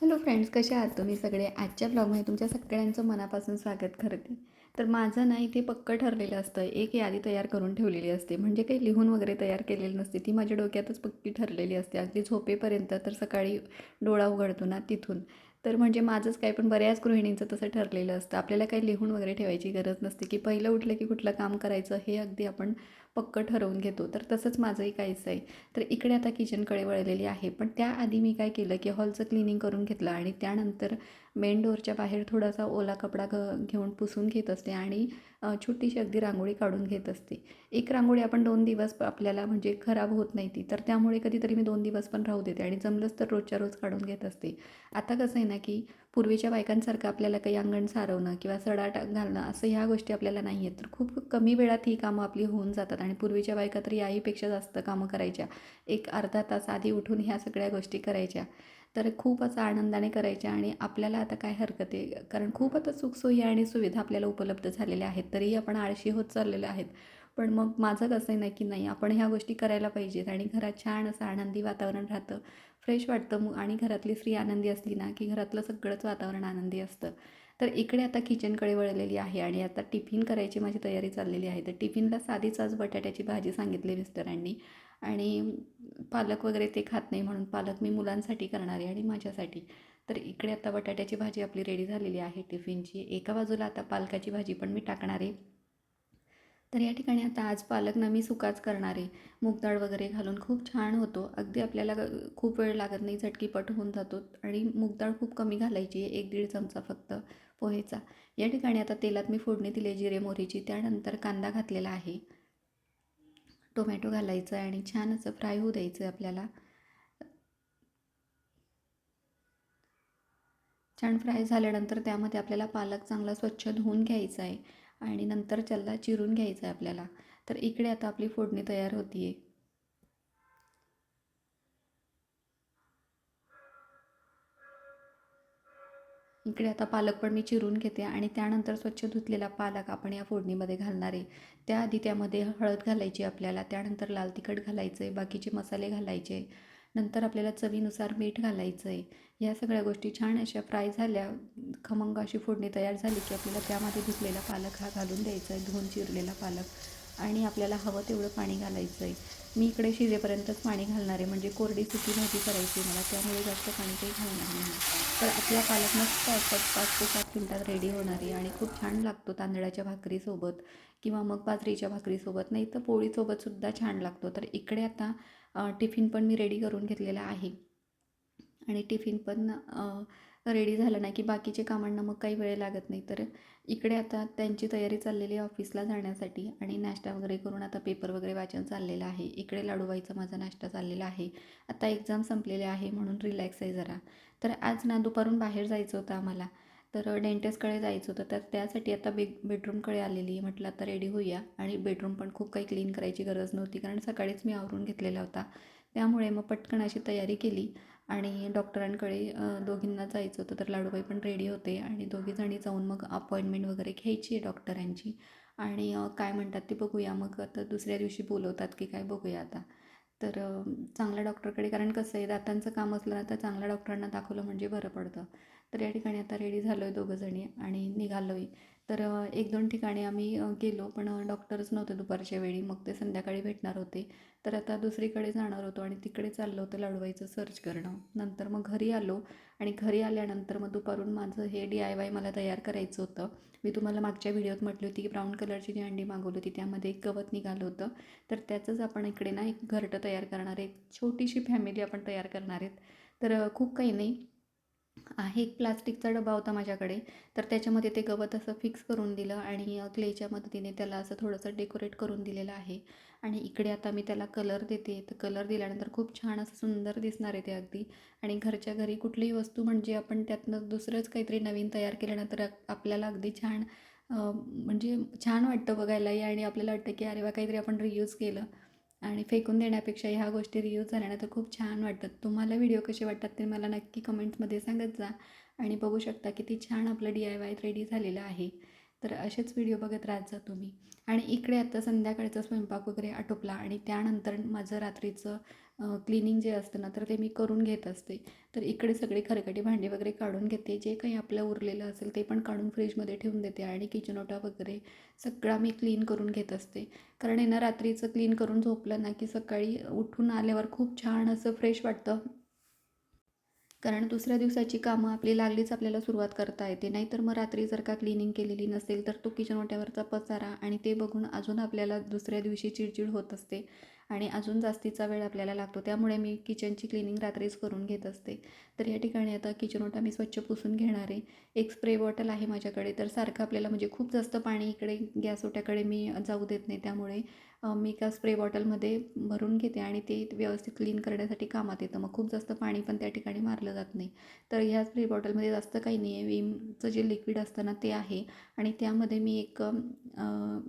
Hello friends, कसे आहात तुम्ही सगळे? आजच्या ब्लॉगमध्ये तुमच्या सगळ्यांचं मनापासून स्वागत करते. तर माझं ना इथे पक्कं ठरलेलं असतं, एक यादी तयार करून ठेवलेली असते. म्हणजे काही लिहून वगैरे तयार केलेली नसते, ती माझ्या डोक्यातच पक्की ठरलेली असते. अगदी झोपेपर्यंत तर सकाळी डोळा उघडतो ना तिथून. तर म्हणजे माझंच काय, पण बऱ्याच गृहिणींचं तसं ठरलेलं असतं. आपल्याला काही लिहून वगैरे ठेवायची गरज नसते, की पहिलं उठलं की कुठलं काम करायचं हे अगदी आपण पक्कं ठरवून घेतो. तर तसंच माझंही काहीच आहे. तर इकडे आता किचनकडे वळलेली आहे. पण त्याआधी मी काय केलं, की हॉलचं क्लिनिंग करून घेतलं आणि त्यानंतर मेन डोअरच्या बाहेर थोडासा ओला कपडा घेऊन पुसून घेत असते आणि छोटीशी अगदी रांगोळी काढून घेत असते. एक रांगोळी आपण 2 दिवस आपल्याला म्हणजे खराब होत नाही ती. तर त्यामुळे कधीतरी मी 2 दिवस पण राहू देते आणि जमलंच तर रोजच्या रोज काढून घेत असते. आता कसं आहे ना, की पूर्वीच्या बायकांसारखं आपल्याला काही अंगण सारवणं किंवा सडा घालणं असं ह्या गोष्टी आपल्याला नाही आहेत. तर खूप कमी वेळात ही कामं आपली होऊन जातात आणि पूर्वीच्या बायका तर याहीपेक्षा जास्त कामं करायच्या. एक अर्धा तास आधी उठून ह्या सगळ्या गोष्टी करायच्या. तर खूप असं आनंदाने करायच्या आणि आपल्याला आता काय हरकत आहे, कारण खूप आता सुखसोयी आणि सुविधा आपल्याला उपलब्ध झालेल्या आहेत. तरीही आपण आळशी होत चाललेलो आहेत. पण मग माझं कसं आहे ना, की नाही, आपण ह्या गोष्टी करायला पाहिजेत आणि घरात छान असं आनंदी वातावरण राहतं, फ्रेश वाटतं. आणि घरातली स्त्री आनंदी असली ना, की घरातलं सगळंच वातावरण आनंदी असतं. तर इकडे आता किचनकडे वळलेली आहे आणि आता टिफिन करायची माझी तयारी चाललेली आहे. तर टिफिनला साधीच आज बटाट्याची भाजी सांगितली मिस्टरांनी आणि पालक वगैरे ते खात नाही, म्हणून पालक मी मुलांसाठी करणार आहे आणि माझ्यासाठी. तर इकडे आता बटाट्याची भाजी आपली रेडी झालेली आहे टिफिनची. एका बाजूला आता पालकाची भाजी पण मी टाकणार आहे. तर या ठिकाणी आता आज पालक ना मी सुकाच करणार आहे. मूग डाळ वगैरे घालून खूप छान होतो. अगदी आपल्याला खूप वेळ लागत नाही, झटकीपट होऊन जातो. आणि मूग डाळ खूप कमी घालायची आहे, 1-1.5 चमचा फक्त पोहेचा. या ठिकाणी आता तेलात मी फोडणी दिली जिरे मोहरीची. त्यानंतर कांदा घातलेला आहे, टोमॅटो घालायचं आहे आणि छान असं फ्राय होऊ द्यायचं आहे आपल्याला. छान फ्राय झाल्यानंतर त्यामध्ये आपल्याला पालक चांगला स्वच्छ धुवून घ्यायचा आहे आणि नंतर त्याला चिरून घ्यायचं आहे आपल्याला. तर इकडे आता आपली फोडणी तयार होती आहे. इकडे आता पालक पण मी चिरून घेते आणि त्यानंतर स्वच्छ धुतलेला पालक आपण या फोडणीमध्ये घालणार आहे. त्याआधी त्यामध्ये हळद घालायची आपल्याला, त्यानंतर लाल तिखट घालायचं आहे, बाकीचे मसाले घालायचे. नंतर आपल्याला चवीनुसार मीठ घालायचं आहे. या सगळ्या गोष्टी छान अशा फ्राय झाल्या, खमंग अशी फोडणी तयार झाली, की आपल्याला त्यामध्ये धुतलेला पालक हा घालून द्यायचा आहे, धुवून चिरलेला पालक. आणि आपल्याला हवं तेवढं पाणी घालायचं आहे. मी इकडे शिजेपर्यंतच पाणी घालणार आहे, म्हणजे कोरडी सुकी भाजी करायची मला, त्यामुळे जास्त पाणी काही घालणार नाही. तर आपला पालक मस्त असतात 5 ते 7 मिनटात रेडी होणार आहे आणि खूप छान लागतो तांदळाच्या भाकरीसोबत किंवा मग बाजरीच्या भाकरीसोबत, नाही तर पोळीसोबतसुद्धा छान लागतो. तर इकडे आता टिफिन पण मी रेडी करून घेतलेला आहे आणि टिफिन पण रेडी झालं नाही की बाकीचे कामांना मग काही वेळ लागत नाही. तर इकडे आता त्यांची तयारी चाललेली आहे ऑफिसला जाण्यासाठी आणि नाश्ता वगैरे करून आता पेपर वगैरे वाचन चाललेलं आहे. इकडे लाडूबाईचा माझा नाश्ता चाललेला आहे. आता एक्झाम संपलेले आहे म्हणून रिलॅक्स आहे जरा. तर आज ना दुपारून बाहेर जायचं होतं आम्हाला, तर डेंटिस्टकडे जायचं होतं. तर त्यासाठी आता बेडरूमकडे आलेली आहे. म्हटलं आता रेडी होऊया. आणि बेडरूम पण खूप काही क्लीन करायची गरज नव्हती, कारण सकाळीच मी आवरून घेतलेला होता. त्यामुळे मग पटकन अशी तयारी केली आणि डॉक्टरांकडे दोघींना जायचं होतं. तर लाडूबाई पण रेडी होते आणि दोघीजणी जाऊन मग अपॉइंटमेंट वगैरे घ्यायची आहे डॉक्टरांची. आणि काय म्हणतात ते बघूया, मग आता दुसऱ्या दिवशी बोलवतात की काय बघूया आता. तर चांगल्या डॉक्टरकडे, कारण कसं आहे दातांचं काम असलं ना तर चांगल्या डॉक्टरांना दाखवलं म्हणजे बरं पडतं. तर या ठिकाणी आता रेडी झालो आहे दोघंजणी आणि निघालो आहे. तर 1-2 ठिकाणी आम्ही गेलो, पण डॉक्टरच नव्हते दुपारच्या वेळी, मग ते संध्याकाळी भेटणार होते. तर आता दुसरीकडे जाणार होतो आणि तिकडे चाललं होतं लाडूबाईचं सर्च करणं. नंतर मग घरी आलो आणि घरी आल्यानंतर मग दुपारून माझं हे DIY मला तयार करायचं होतं. मी तुम्हाला मागच्या व्हिडिओत म्हटली होती की ब्राऊन कलरची जी अंडी मागवली होती त्यामध्ये एक गवत निघालं होतं. तर त्याचंच आपण इकडे ना एक घरटं तयार करणार आहे. छोटीशी फॅमिली आपण तयार करणार आहेत. तर खूप काही नाही आहे, एक प्लास्टिकचा डबा होता माझ्याकडे. तर त्याच्यामध्ये ते गवत असं फिक्स करून दिलं आणि क्लेच्या मदतीने त्याला असं थोडंसं डेकोरेट करून दिलेलं आहे. आणि इकडे आता मी त्याला कलर देते. तर कलर दिल्यानंतर खूप छान असं सुंदर दिसणार आहे ते अगदी. आणि घरच्या घरी कुठलीही वस्तू म्हणजे आपण त्यातनं दुसरंच काहीतरी नवीन तयार केल्यानंतर आपल्याला अगदी छान म्हणजे छान वाटतं बघायलाही आणि आपल्याला वाटतं की अरे वा, काहीतरी आपण रियूज केलं. आणि फेकून देण्यापेक्षा ह्या गोष्टी रियूज झाल्या ना तर खूप छान वाटतात. तुम्हाला व्हिडिओ कसे वाटतात ते मला नक्की कमेंट्समध्ये सांगत जा. आणि बघू शकता किती छान आपलं DIY रेडी झालेलं आहे. तर असेच व्हिडिओ बघत राहत जा तुम्ही. आणि इकडे आता संध्याकाळचा स्वयंपाक वगैरे आटोपला आणि त्यानंतर माझं रात्रीचं क्लिनिंग जे असतं ना तर ते मी करून घेत असते. तर इकडे सगळी खरकटी भांडी वगैरे काढून घेते, जे काही आपलं उरलेलं असेल ते पण काढून फ्रीजमध्ये ठेवून देते आणि किचन ओटा वगैरे सगळा मी क्लीन करून घेत असते. कारण आहे ना रात्रीचं क्लीन करून झोपलं ना की सकाळी उठून आल्यावर खूप छान असं फ्रेश वाटतं. कारण दुसऱ्या दिवसाची कामं आपली लागलीच आपल्याला सुरुवात करता येते. नाहीतर मग रात्री जर का क्लिनिंग केलेली नसेल तर तो किचन ओट्यावरचा पसारा आणि ते बघून अजून आपल्याला दुसऱ्या दिवशी चिडचिड होत असते आणि अजून जास्तीचा वेळ आपल्याला लागतो. त्यामुळे मी किचनची क्लिनिंग रात्रीच करून घेत असते. तर या ठिकाणी आता किचन ओटा मी स्वच्छ पुसून घेणार आहे. एक स्प्रे बॉटल आहे माझ्याकडे, तर सारखं आपल्याला म्हणजे खूप जास्त पाणी इकडे गॅस ओट्याकडे मी जाऊ देत नाही. त्यामुळे मी एका स्प्रे बॉटलमध्ये भरून घेते आणि ते व्यवस्थित क्लीन करण्यासाठी कामात येतं. मग खूप जास्त पाणी पण त्या ठिकाणी मारलं जात नाही. तर ह्या स्प्रे बॉटलमध्ये जास्त काही नाही आहे. विमचं जे लिक्विड असतं ना ते आहे आणि त्यामध्ये मी एक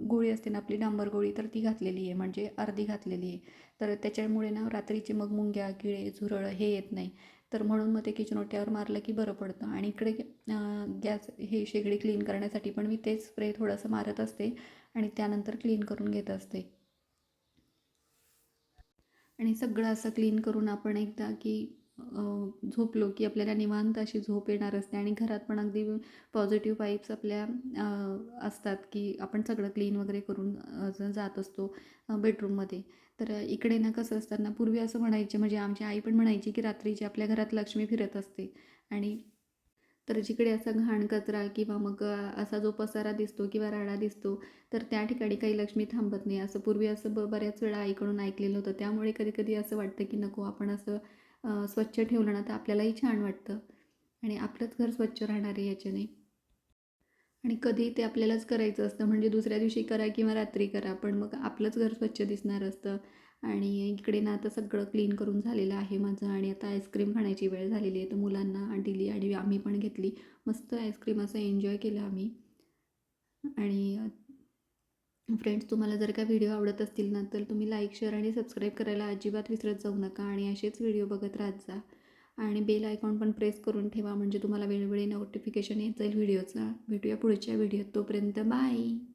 गोळी असते ना आपली डांबर गोळी, तर ती घातलेली आहे, म्हणजे अर्धी घातलेली आहे. तर त्याच्यामुळे ना रात्रीचे मग मुंग्या, किडे, झुरळ हे येत नाही. तर म्हणून मग ते किचन ओट्यावर मारलं की बरं पडतं. आणि इकडे गॅस हे शेगडी क्लीन करण्यासाठी पण मी तेच स्प्रे थोडंसं मारत असते आणि त्यानंतर क्लीन करून घेत असते. आणि सगळं असं क्लीन करून आपण एकदा की झोपलो की आपल्याला निवांत अशी झोप येणार असते आणि घरात पण अगदी पॉझिटिव्ह वाईब्स आपल्या असतात की आपण सगळं क्लीन वगैरे करून जात असतो बेडरूममध्ये. तर इकडे ना कसं असतं ना, पूर्वी असं म्हणायचे, म्हणजे आमची आई पण म्हणायची की रात्रीची आपल्या घरात लक्ष्मी फिरत असते. आणि तर जिकडे असा घाण कचरा किंवा मग असा जो पसारा दिसतो किंवा राडा दिसतो तर त्या ठिकाणी काही लक्ष्मी थांबत नाही, असं पूर्वी असं बऱ्याच वेळा आईकडून ऐकलेलं होतं. त्यामुळे कधी कधी असं वाटतं की नको, आपण असं स्वच्छ ठेवलं ना तर आपल्यालाही छान वाटतं आणि आपलंच घर स्वच्छ राहणार आहे याच्याने. आणि कधी ते आपल्यालाच करायचं असतं, म्हणजे दुसऱ्या दिवशी करा किंवा रात्री करा, पण मग आपलंच घर स्वच्छ दिसणार असतं. आणि इकडे ना आता सगळं क्लीन करून झालेलं आहे माझं आणि आता आईस्क्रीम खाण्याची वेळ झालेली आहे. तर मुलांना दिली आणि आम्ही पण घेतली. मस्त आईस्क्रीम असं एन्जॉय केलं आम्ही. आणि फ्रेंड्स, तुम्हाला जर का व्हिडिओ आवडत असतील ना तर तुम्ही लाईक, शेअर आणि सबस्क्राईब करायला अजिबात विसरत जाऊ नका आणि असेच व्हिडिओ बघत राहत जा. आणि बेल आयकॉन पण प्रेस करून ठेवा, म्हणजे तुम्हाला वेळोवेळी नोटिफिकेशन येत जाईल व्हिडिओचा. भेटूया पुढच्या व्हिडिओत. तोपर्यंत बाय.